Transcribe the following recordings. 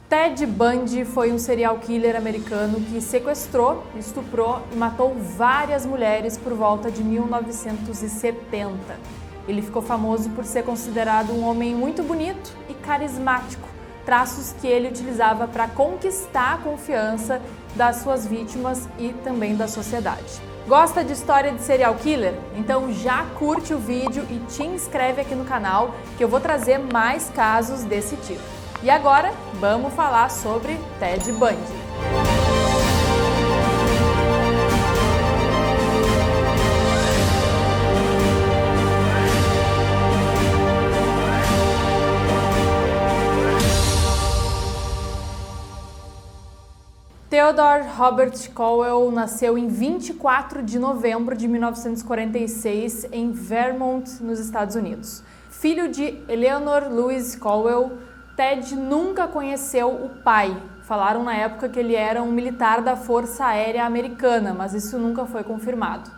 Ted Bundy foi um serial killer americano que sequestrou, estuprou e matou várias mulheres por volta de 1970. Ele ficou famoso por ser considerado um homem muito bonito e carismático, traços que ele utilizava para conquistar a confiança das suas vítimas e também da sociedade. Gosta de história de serial killer? Então já curte o vídeo e te inscreve aqui no canal que eu vou trazer mais casos desse tipo. E agora, vamos falar sobre Ted Bundy. Theodore Robert Cowell nasceu em 24 de novembro de 1946 em Vermont, nos Estados Unidos. Filho de Eleanor Louise Cowell, Ted nunca conheceu o pai. Falaram na época que ele era um militar da Força Aérea Americana, mas isso nunca foi confirmado.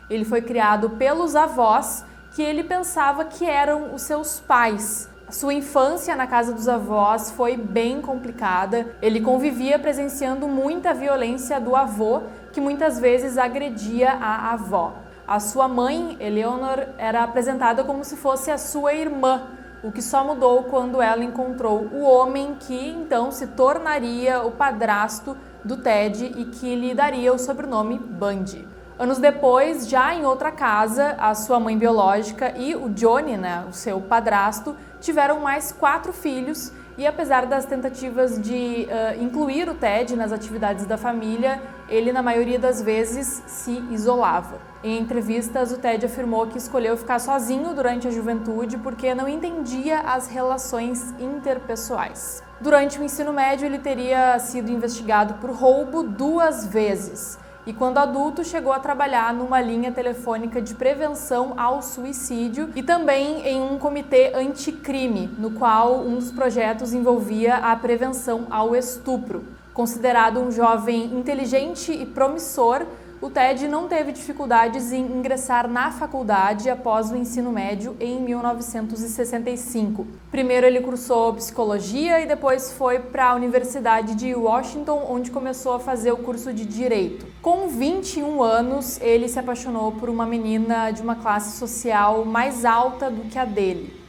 Ele foi criado pelos avós, que ele pensava que eram os seus pais. A sua infância na casa dos avós foi bem complicada. Ele convivia presenciando muita violência do avô, que muitas vezes agredia a avó. A sua mãe, Eleanor, era apresentada como se fosse a sua irmã, o que só mudou quando ela encontrou o homem que então se tornaria o padrasto do Ted e que lhe daria o sobrenome Bundy. Anos depois, já em outra casa, a sua mãe biológica e o Johnny, o seu padrasto, tiveram mais 4 filhos e apesar das tentativas de incluir o Ted nas atividades da família, ele na maioria das vezes se isolava. Em entrevistas, o Ted afirmou que escolheu ficar sozinho durante a juventude porque não entendia as relações interpessoais. Durante o ensino médio, ele teria sido investigado por roubo 2 vezes. E quando adulto, chegou a trabalhar numa linha telefônica de prevenção ao suicídio e também em um comitê anticrime, no qual um dos projetos envolvia a prevenção ao estupro. Considerado um jovem inteligente e promissor, o Ted não teve dificuldades em ingressar na faculdade após o ensino médio em 1965. Primeiro ele cursou psicologia e depois foi para a Universidade de Washington, onde começou a fazer o curso de Direito. Com 21 anos, ele se apaixonou por uma menina de uma classe social mais alta do que a dele.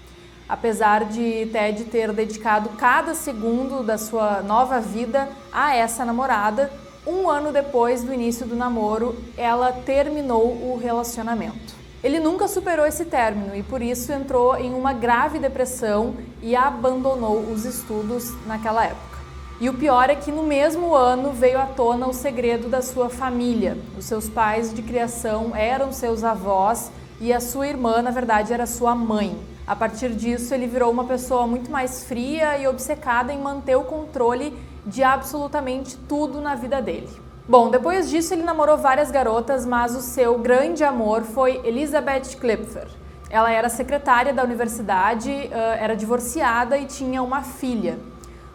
Apesar de Ted ter dedicado cada segundo da sua nova vida a essa namorada, 1 ano depois do início do namoro, ela terminou o relacionamento. Ele nunca superou esse término e por isso entrou em uma grave depressão e abandonou os estudos naquela época. E o pior é que no mesmo ano veio à tona o segredo da sua família. Os seus pais de criação eram seus avós e a sua irmã, na verdade, era sua mãe. A partir disso, ele virou uma pessoa muito mais fria e obcecada em manter o controle de absolutamente tudo na vida dele. Bom, depois disso ele namorou várias garotas, mas o seu grande amor foi Elizabeth Klipfer. Ela era secretária da universidade, era divorciada e tinha uma filha.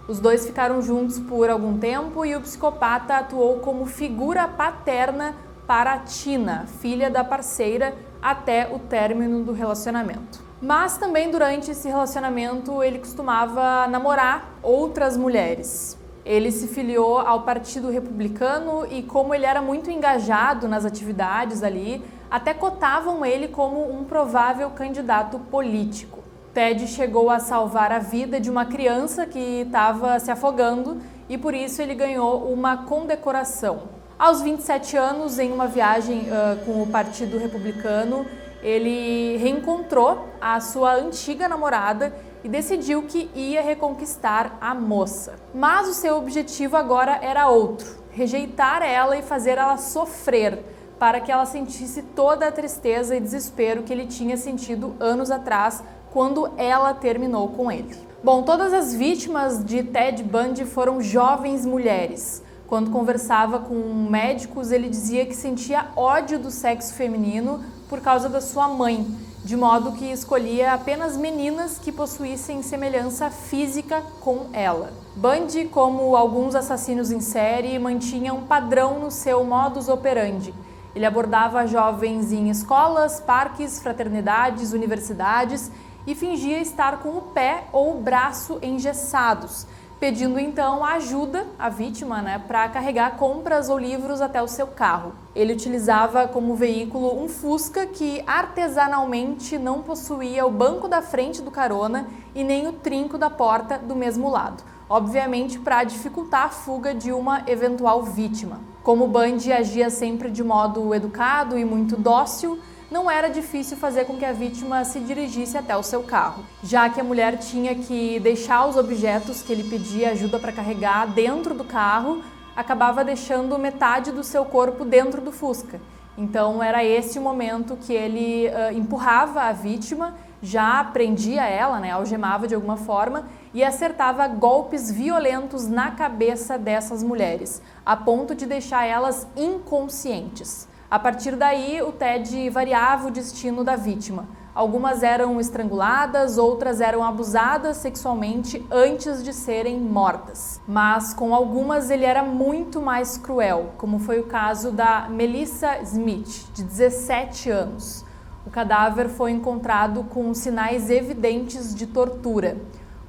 Os dois ficaram juntos por algum tempo e o psicopata atuou como figura paterna para a Tina, filha da parceira, até o término do relacionamento. Mas também durante esse relacionamento ele costumava namorar outras mulheres. Ele se filiou ao Partido Republicano e como ele era muito engajado nas atividades ali, até cotavam ele como um provável candidato político. Ted chegou a salvar a vida de uma criança que estava se afogando e por isso ele ganhou uma condecoração. Aos 27 anos, em uma viagem com o Partido Republicano, ele reencontrou a sua antiga namorada e decidiu que ia reconquistar a moça. Mas o seu objetivo agora era outro: rejeitar ela e fazer ela sofrer, para que ela sentisse toda a tristeza e desespero que ele tinha sentido anos atrás, quando ela terminou com ele. Bom, todas as vítimas de Ted Bundy foram jovens mulheres. Quando conversava com médicos, ele dizia que sentia ódio do sexo feminino por causa da sua mãe, de modo que escolhia apenas meninas que possuíssem semelhança física com ela. Bundy, como alguns assassinos em série, mantinha um padrão no seu modus operandi. Ele abordava jovens em escolas, parques, fraternidades, universidades e fingia estar com o pé ou o braço engessados, pedindo então ajuda à vítima, para carregar compras ou livros até o seu carro. Ele utilizava como veículo um Fusca que artesanalmente não possuía o banco da frente do carona e nem o trinco da porta do mesmo lado, obviamente para dificultar a fuga de uma eventual vítima. Como o Bundy agia sempre de modo educado e muito dócil, não era difícil fazer com que a vítima se dirigisse até o seu carro, já que a mulher tinha que deixar os objetos que ele pedia ajuda para carregar dentro do carro, acabava deixando metade do seu corpo dentro do Fusca. Então era esse o momento que ele empurrava a vítima, já prendia ela, algemava de alguma forma e acertava golpes violentos na cabeça dessas mulheres, a ponto de deixar elas inconscientes. A partir daí, o Ted variava o destino da vítima. Algumas eram estranguladas, outras eram abusadas sexualmente antes de serem mortas. Mas com algumas ele era muito mais cruel, como foi o caso da Melissa Smith, de 17 anos. O cadáver foi encontrado com sinais evidentes de tortura.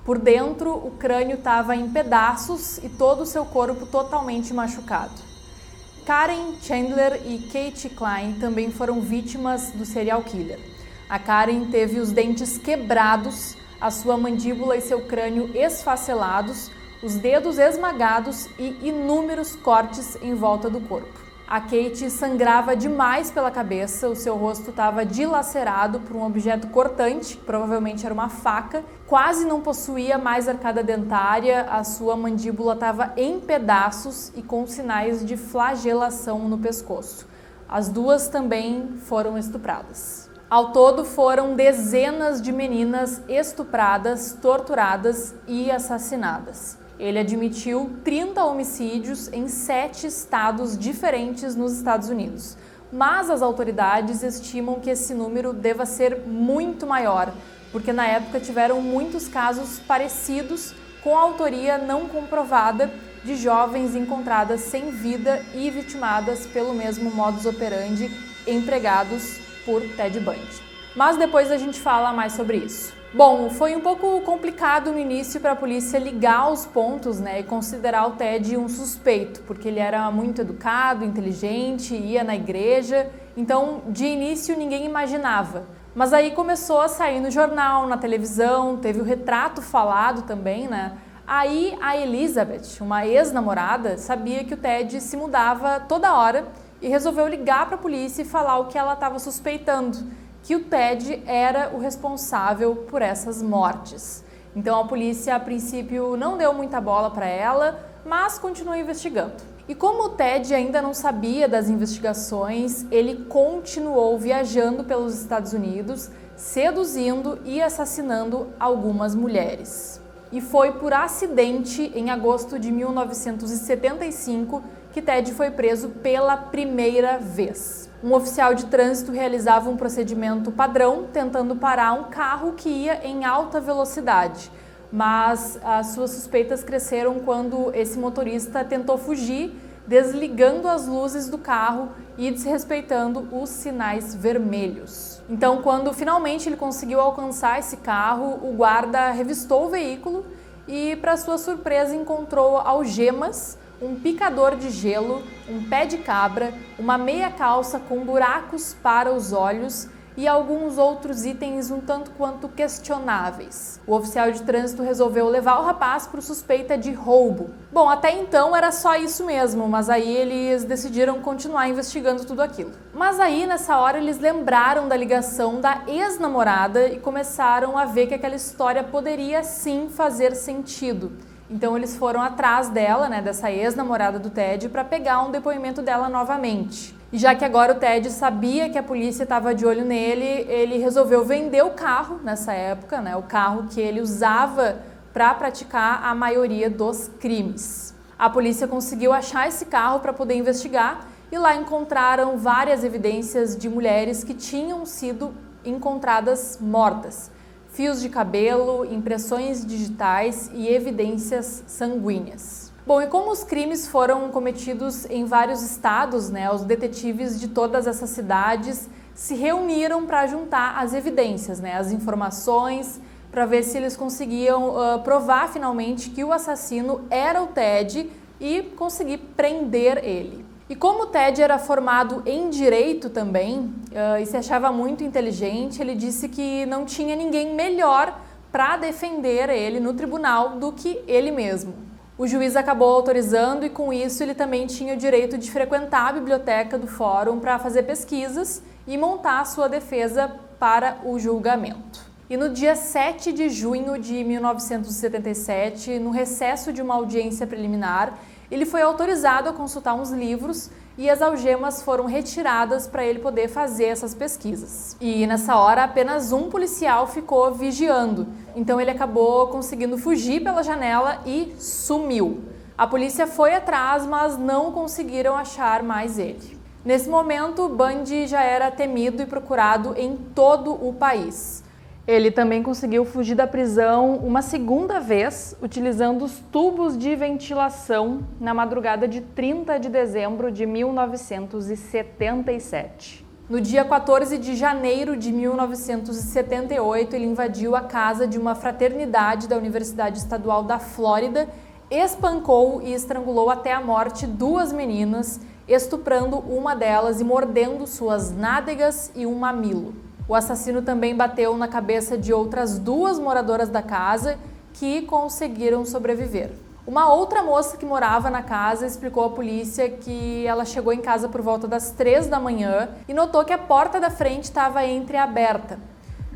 Por dentro, o crânio estava em pedaços e todo o seu corpo totalmente machucado. Karen Chandler e Kate Klein também foram vítimas do serial killer. A Karen teve os dentes quebrados, a sua mandíbula e seu crânio esfacelados, os dedos esmagados e inúmeros cortes em volta do corpo. A Kate sangrava demais pela cabeça, o seu rosto estava dilacerado por um objeto cortante, que provavelmente era uma faca, quase não possuía mais arcada dentária, a sua mandíbula estava em pedaços e com sinais de flagelação no pescoço. As duas também foram estupradas. Ao todo, foram dezenas de meninas estupradas, torturadas e assassinadas. Ele admitiu 30 homicídios em 7 estados diferentes nos Estados Unidos, mas as autoridades estimam que esse número deva ser muito maior, porque na época tiveram muitos casos parecidos com a autoria não comprovada de jovens encontradas sem vida e vitimadas pelo mesmo modus operandi empregados por Ted Bundy. Mas depois a gente fala mais sobre isso. Bom, foi um pouco complicado no início para a polícia ligar os pontos, e considerar o Ted um suspeito, porque ele era muito educado, inteligente, ia na igreja, então de início ninguém imaginava. Mas aí começou a sair no jornal, na televisão, teve o retrato falado também, Aí a Elizabeth, uma ex-namorada, sabia que o Ted se mudava toda hora e resolveu ligar para a polícia e falar o que ela estava suspeitando, que o Ted era o responsável por essas mortes. Então a polícia a princípio não deu muita bola para ela, mas continuou investigando. E como o Ted ainda não sabia das investigações, ele continuou viajando pelos Estados Unidos, seduzindo e assassinando algumas mulheres. E foi por acidente, em agosto de 1975, que Ted foi preso pela primeira vez. Um oficial de trânsito realizava um procedimento padrão, tentando parar um carro que ia em alta velocidade. Mas as suas suspeitas cresceram quando esse motorista tentou fugir, desligando as luzes do carro e desrespeitando os sinais vermelhos. Então, quando finalmente ele conseguiu alcançar esse carro, o guarda revistou o veículo e, para sua surpresa, encontrou algemas, um picador de gelo, um pé de cabra, uma meia calça com buracos para os olhos e alguns outros itens um tanto quanto questionáveis. O oficial de trânsito resolveu levar o rapaz por suspeita de roubo. Bom, até então era só isso mesmo, mas aí eles decidiram continuar investigando tudo aquilo. Mas aí, nessa hora, eles lembraram da ligação da ex-namorada e começaram a ver que aquela história poderia sim fazer sentido. Então eles foram atrás dela, dessa ex-namorada do Ted, para pegar um depoimento dela novamente. E já que agora o Ted sabia que a polícia estava de olho nele, ele resolveu vender o carro nessa época, o carro que ele usava para praticar a maioria dos crimes. A polícia conseguiu achar esse carro para poder investigar e lá encontraram várias evidências de mulheres que tinham sido encontradas mortas. Fios de cabelo, impressões digitais e evidências sanguíneas. Bom, e como os crimes foram cometidos em vários estados, os detetives de todas essas cidades se reuniram para juntar as evidências, as informações, para ver se eles conseguiam provar finalmente que o assassino era o Ted e conseguir prender ele. E como o Ted era formado em direito também e se achava muito inteligente, ele disse que não tinha ninguém melhor para defender ele no tribunal do que ele mesmo. O juiz acabou autorizando e com isso ele também tinha o direito de frequentar a biblioteca do fórum para fazer pesquisas e montar a sua defesa para o julgamento. E no dia 7 de junho de 1977, no recesso de uma audiência preliminar, ele foi autorizado a consultar uns livros e as algemas foram retiradas para ele poder fazer essas pesquisas. E nessa hora apenas um policial ficou vigiando, então ele acabou conseguindo fugir pela janela e sumiu. A polícia foi atrás, mas não conseguiram achar mais ele. Nesse momento, Bundy já era temido e procurado em todo o país. Ele também conseguiu fugir da prisão uma segunda vez, utilizando os tubos de ventilação na madrugada de 30 de dezembro de 1977. No dia 14 de janeiro de 1978, ele invadiu a casa de uma fraternidade da Universidade Estadual da Flórida, espancou e estrangulou até a morte 2 meninas, estuprando uma delas e mordendo suas nádegas e um mamilo. O assassino também bateu na cabeça de outras 2 moradoras da casa que conseguiram sobreviver. Uma outra moça que morava na casa explicou à polícia que ela chegou em casa por volta das 3 da manhã e notou que a porta da frente estava entreaberta.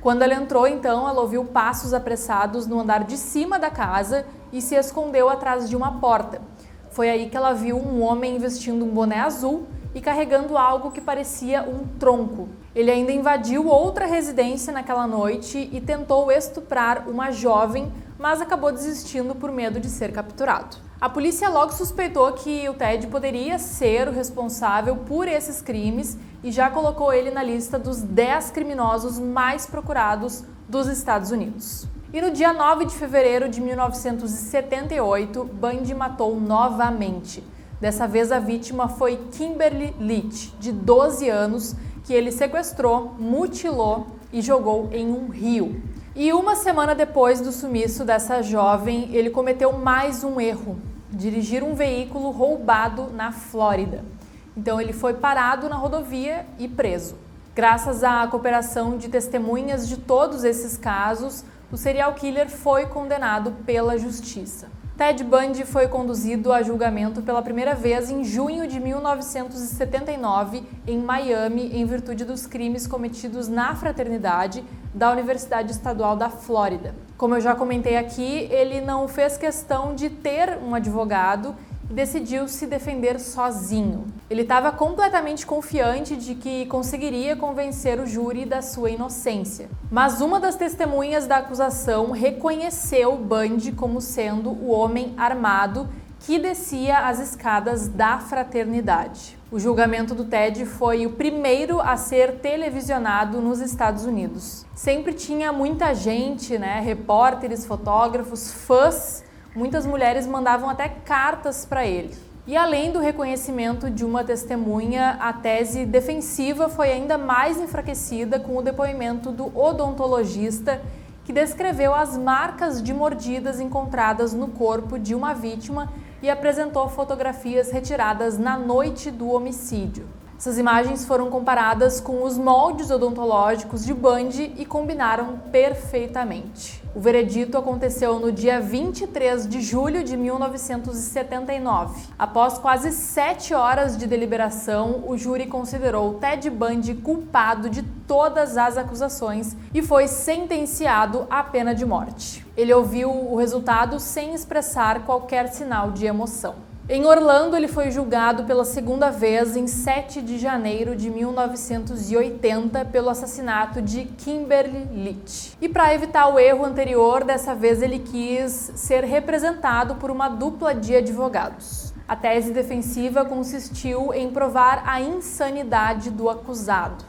Quando ela entrou, então, ela ouviu passos apressados no andar de cima da casa e se escondeu atrás de uma porta. Foi aí que ela viu um homem vestindo um boné azul e carregando algo que parecia um tronco. Ele ainda invadiu outra residência naquela noite e tentou estuprar uma jovem, mas acabou desistindo por medo de ser capturado. A polícia logo suspeitou que o Ted poderia ser o responsável por esses crimes e já colocou ele na lista dos 10 criminosos mais procurados dos Estados Unidos. E no dia 9 de fevereiro de 1978, Bundy matou novamente. Dessa vez a vítima foi Kimberly Leach, de 12 anos, que ele sequestrou, mutilou e jogou em um rio. E uma semana depois do sumiço dessa jovem, ele cometeu mais um erro: dirigir um veículo roubado na Flórida. Então ele foi parado na rodovia e preso. Graças à cooperação de testemunhas de todos esses casos, o serial killer foi condenado pela justiça. Ted Bundy foi conduzido a julgamento pela primeira vez em junho de 1979 em Miami, em virtude dos crimes cometidos na fraternidade da Universidade Estadual da Flórida. Como eu já comentei aqui, ele não fez questão de ter um advogado e decidiu se defender sozinho. Ele estava completamente confiante de que conseguiria convencer o júri da sua inocência. Mas uma das testemunhas da acusação reconheceu Bundy como sendo o homem armado que descia as escadas da fraternidade. O julgamento do Ted foi o primeiro a ser televisionado nos Estados Unidos. Sempre tinha muita gente, repórteres, fotógrafos, fãs. Muitas mulheres mandavam até cartas para ele. E além do reconhecimento de uma testemunha, a tese defensiva foi ainda mais enfraquecida com o depoimento do odontologista, que descreveu as marcas de mordidas encontradas no corpo de uma vítima e apresentou fotografias retiradas na noite do homicídio. Essas imagens foram comparadas com os moldes odontológicos de Bundy e combinaram perfeitamente. O veredito aconteceu no dia 23 de julho de 1979. Após quase 7 horas de deliberação, o júri considerou Ted Bundy culpado de todas as acusações e foi sentenciado à pena de morte. Ele ouviu o resultado sem expressar qualquer sinal de emoção. Em Orlando, ele foi julgado pela segunda vez em 7 de janeiro de 1980 pelo assassinato de Kimberly Leach. E para evitar o erro anterior, dessa vez ele quis ser representado por uma dupla de advogados. A tese defensiva consistiu em provar a insanidade do acusado.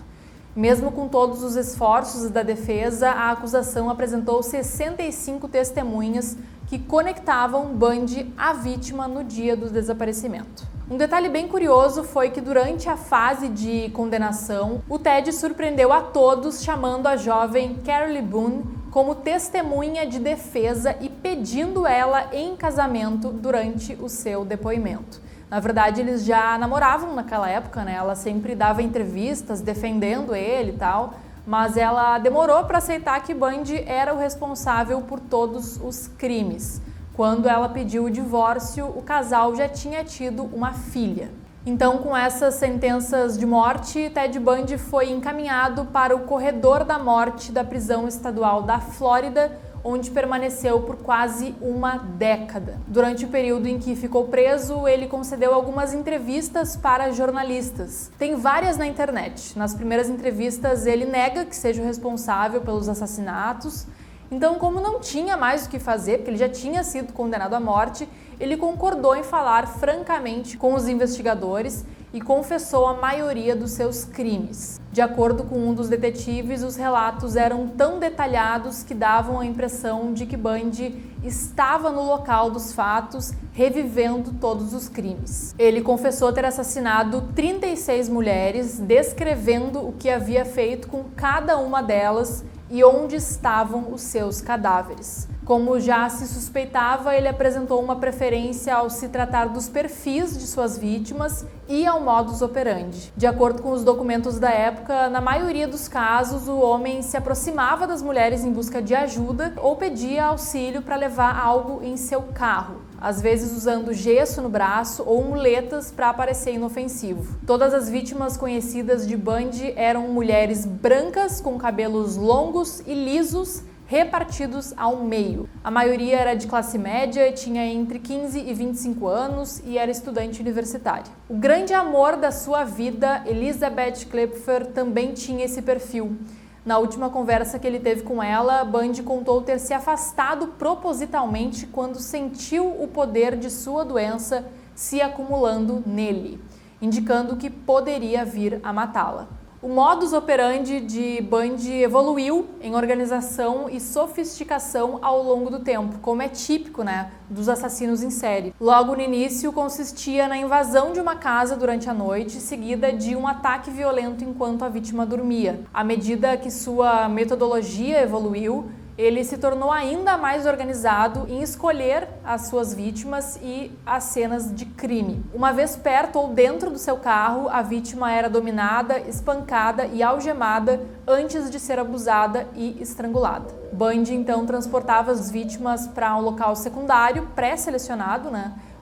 Mesmo com todos os esforços da defesa, a acusação apresentou 65 testemunhas que conectavam Bundy à vítima no dia do desaparecimento. Um detalhe bem curioso foi que durante a fase de condenação, o Ted surpreendeu a todos chamando a jovem Carole Boone como testemunha de defesa e pedindo ela em casamento durante o seu depoimento. Na verdade, eles já namoravam naquela época, né? Ela sempre dava entrevistas defendendo ele e tal, mas ela demorou para aceitar que Bundy era o responsável por todos os crimes. Quando ela pediu o divórcio, o casal já tinha tido uma filha. Então, com essas sentenças de morte, Ted Bundy foi encaminhado para o corredor da morte da prisão estadual da Flórida, onde permaneceu por quase uma década. Durante o período em que ficou preso, ele concedeu algumas entrevistas para jornalistas. Tem várias na internet. Nas primeiras entrevistas, ele nega que seja o responsável pelos assassinatos. Então, como não tinha mais o que fazer, porque ele já tinha sido condenado à morte, ele concordou em falar francamente com os investigadores e confessou a maioria dos seus crimes. De acordo com um dos detetives, os relatos eram tão detalhados que davam a impressão de que Bundy estava no local dos fatos, revivendo todos os crimes. Ele confessou ter assassinado 36 mulheres, descrevendo o que havia feito com cada uma delas e onde estavam os seus cadáveres. Como já se suspeitava, ele apresentou uma preferência ao se tratar dos perfis de suas vítimas e ao modus operandi. De acordo com os documentos da época, na maioria dos casos, o homem se aproximava das mulheres em busca de ajuda ou pedia auxílio para levar algo em seu carro, às vezes usando gesso no braço ou muletas para parecer inofensivo. Todas as vítimas conhecidas de Bundy eram mulheres brancas com cabelos longos e lisos, repartidos ao meio. A maioria era de classe média, tinha entre 15 e 25 anos e era estudante universitária. O grande amor da sua vida, Elizabeth Klepfer, também tinha esse perfil. Na última conversa que ele teve com ela, Bundy contou ter se afastado propositalmente quando sentiu o poder de sua doença se acumulando nele, indicando que poderia vir a matá-la. O modus operandi de Bundy evoluiu em organização e sofisticação ao longo do tempo, como é típico, dos assassinos em série. Logo no início, consistia na invasão de uma casa durante a noite, seguida de um ataque violento enquanto a vítima dormia. À medida que sua metodologia evoluiu, ele se tornou ainda mais organizado em escolher as suas vítimas e as cenas de crime. Uma vez perto ou dentro do seu carro, a vítima era dominada, espancada e algemada antes de ser abusada e estrangulada. Bundy então transportava as vítimas para um local secundário, pré-selecionado,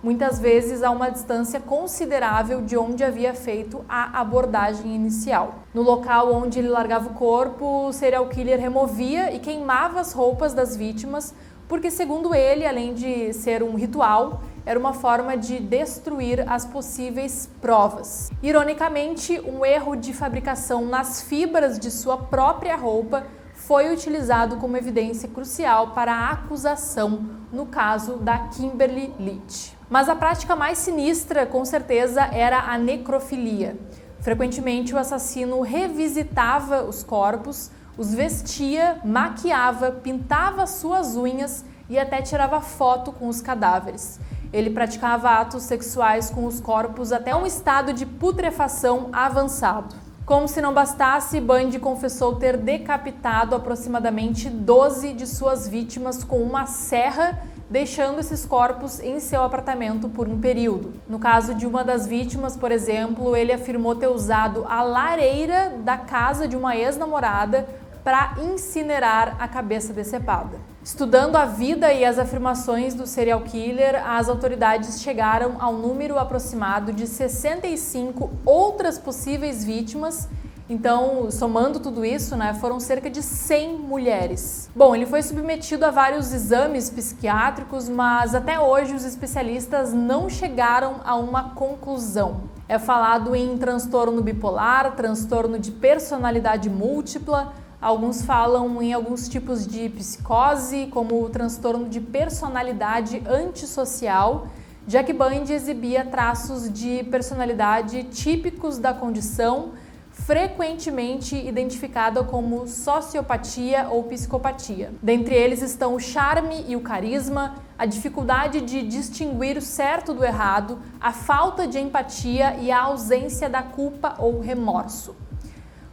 muitas vezes a uma distância considerável de onde havia feito a abordagem inicial. No local onde ele largava o corpo, o serial killer removia e queimava as roupas das vítimas, porque, segundo ele, além de ser um ritual, era uma forma de destruir as possíveis provas. Ironicamente, um erro de fabricação nas fibras de sua própria roupa foi utilizado como evidência crucial para a acusação no caso da Kimberly Leach. Mas a prática mais sinistra, com certeza, era a necrofilia. Frequentemente, o assassino revisitava os corpos, os vestia, maquiava, pintava suas unhas e até tirava foto com os cadáveres. Ele praticava atos sexuais com os corpos até um estado de putrefação avançado. Como se não bastasse, Bundy confessou ter decapitado aproximadamente 12 de suas vítimas com uma serra, deixando esses corpos em seu apartamento por um período. No caso de uma das vítimas, por exemplo, ele afirmou ter usado a lareira da casa de uma ex-namorada para incinerar a cabeça decepada. Estudando a vida e as afirmações do serial killer, as autoridades chegaram ao número aproximado de 65 outras possíveis vítimas. Então, somando tudo isso, foram cerca de 100 mulheres. Bom, ele foi submetido a vários exames psiquiátricos, mas até hoje os especialistas não chegaram a uma conclusão. É falado em transtorno bipolar, transtorno de personalidade múltipla. Alguns falam em alguns tipos de psicose, como o transtorno de personalidade antissocial, já que Bundy exibia traços de personalidade típicos da condição, frequentemente identificada como sociopatia ou psicopatia. Dentre eles estão o charme e o carisma, a dificuldade de distinguir o certo do errado, a falta de empatia e a ausência da culpa ou remorso.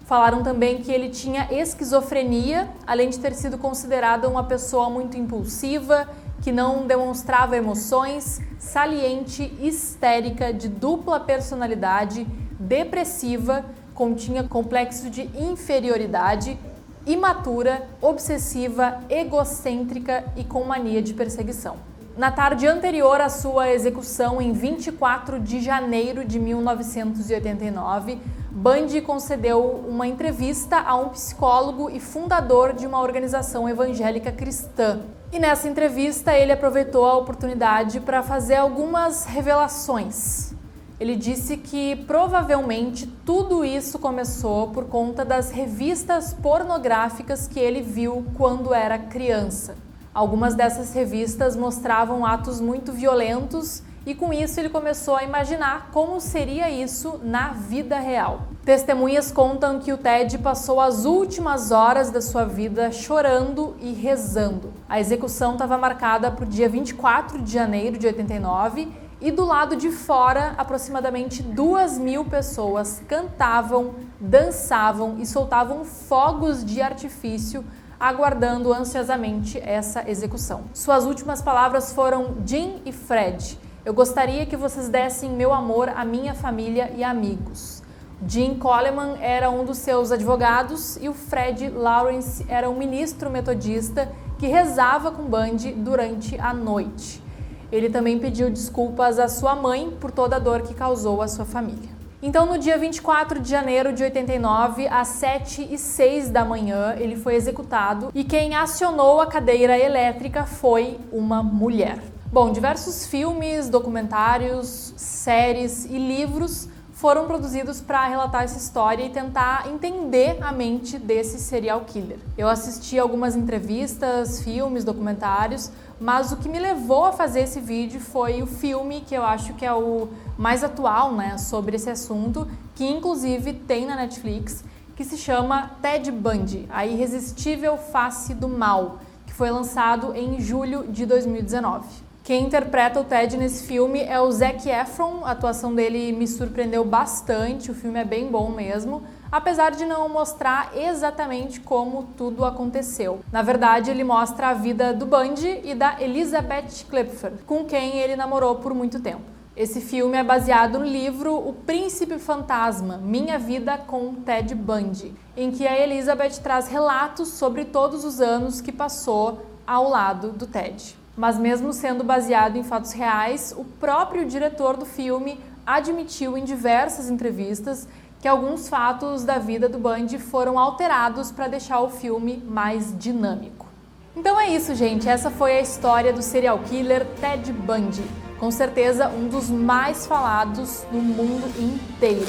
Falaram também que ele tinha esquizofrenia, além de ter sido considerado uma pessoa muito impulsiva, que não demonstrava emoções, saliente, histérica, de dupla personalidade, depressiva, continha complexo de inferioridade, imatura, obsessiva, egocêntrica e com mania de perseguição. Na tarde anterior à sua execução, em 24 de janeiro de 1989, Bundy concedeu uma entrevista a um psicólogo e fundador de uma organização evangélica cristã. E nessa entrevista ele aproveitou a oportunidade para fazer algumas revelações. Ele disse que provavelmente tudo isso começou por conta das revistas pornográficas que ele viu quando era criança. Algumas dessas revistas mostravam atos muito violentos e com isso ele começou a imaginar como seria isso na vida real. Testemunhas contam que o Ted passou as últimas horas da sua vida chorando e rezando. A execução estava marcada para o dia 24 de janeiro de 89 e do lado de fora, aproximadamente 2.000 pessoas cantavam, dançavam e soltavam fogos de artifício, aguardando ansiosamente essa execução. Suas últimas palavras foram: Jim e Fred, eu gostaria que vocês dessem meu amor à minha família e amigos. Jim Coleman era um dos seus advogados e o Fred Lawrence era um ministro metodista que rezava com Bundy durante a noite. Ele também pediu desculpas à sua mãe por toda a dor que causou à sua família. Então, no dia 24 de janeiro de 89, às 7h06 da manhã, ele foi executado e quem acionou a cadeira elétrica foi uma mulher. Bom, diversos filmes, documentários, séries e livros foram produzidos para relatar essa história e tentar entender a mente desse serial killer. Eu assisti algumas entrevistas, filmes, documentários, mas o que me levou a fazer esse vídeo foi o filme que eu acho que é o mais atual, né, sobre esse assunto, que inclusive tem na Netflix, que se chama Ted Bundy, A Irresistível Face do Mal, que foi lançado em julho de 2019. Quem interpreta o Ted nesse filme é o Zac Efron, a atuação dele me surpreendeu bastante, o filme é bem bom mesmo, apesar de não mostrar exatamente como tudo aconteceu. Na verdade, ele mostra a vida do Bundy e da Elizabeth Klopfer, com quem ele namorou por muito tempo. Esse filme é baseado no livro O Príncipe Fantasma, Minha Vida com Ted Bundy, em que a Elizabeth traz relatos sobre todos os anos que passou ao lado do Ted. Mas mesmo sendo baseado em fatos reais, o próprio diretor do filme admitiu em diversas entrevistas que alguns fatos da vida do Bundy foram alterados para deixar o filme mais dinâmico. Então é isso, gente. Essa foi a história do serial killer Ted Bundy. Com certeza um dos mais falados no mundo inteiro.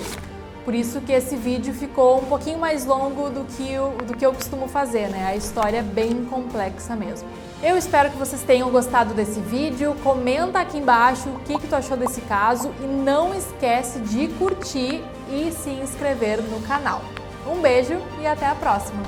Por isso que esse vídeo ficou um pouquinho mais longo do que eu costumo fazer, né? A história é bem complexa mesmo. Eu espero que vocês tenham gostado desse vídeo. Comenta aqui embaixo o que tu achou desse caso e não esquece de curtir e se inscrever no canal. Um beijo e até a próxima!